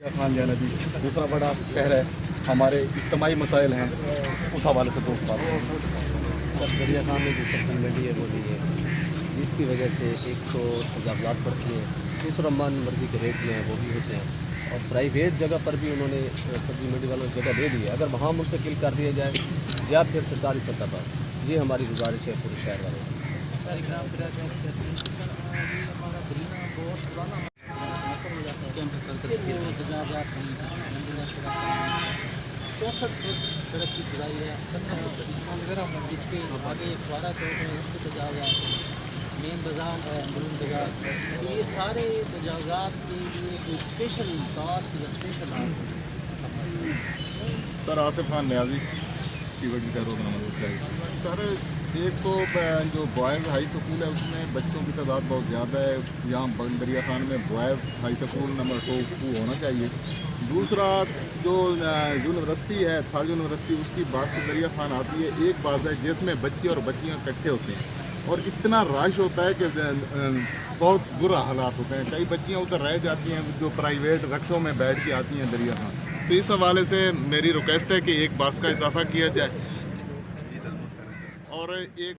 خان جانبی دوسرا بڑا شہر ہے، ہمارے اجتماعی مسائل ہیں، اس حوالے سے دوست بات ہیں۔ سر دریا خان میں جو سبزی منڈی ہے وہ بھی ہے، جس کی وجہ سے ایک تو تجاوزات بڑھتی ہیں، دوسرا من مرضی کے ریٹ جو ہیں وہ بھی ہوتے ہیں، اور پرائیویٹ جگہ پر بھی انہوں نے سبزی منڈی والوں کو جگہ دے دی ہے، اگر وہاں منتقل کر دیا جائے یا پھر سرکاری سطح پر، یہ ہماری گزارش ہے پورے شہر والوں کو۔ چونسٹھ فٹ سڑک کی چوڑائی ہے، جس پہ آگے فوارہ چوک ہے اس کے تجاوزات، مین بازار ہے، اندرون بازار، تو یہ سارے تجاوزات کے لیے کوئی اسپیشل کاسٹ یا اسپیشل سر آصف خان نیازی فیور کی روز نمبر چاہیے سر۔ ایک تو جو بوائز ہائی سکول ہے اس میں بچوں کی تعداد بہت زیادہ ہے، یہاں دریا خان میں بوائز ہائی سکول نمبر 2 ہونا چاہیے۔ دوسرا جو یونیورسٹی ہے تھال یونیورسٹی، اس کی بس سے دریا خان آتی ہے، ایک بس ہے جس میں بچے اور بچیاں اکٹھے ہوتے ہیں اور اتنا رش ہوتا ہے کہ بہت برا حالات ہوتے ہیں، کئی بچیاں ادھر رہ جاتی ہیں جو پرائیویٹ رکشوں میں بیٹھ کے آتی ہیں دریا خان۔ تو اس حوالے سے میری ریکویسٹ ہے کہ ایک بس کا اضافہ کیا جائے اور ایک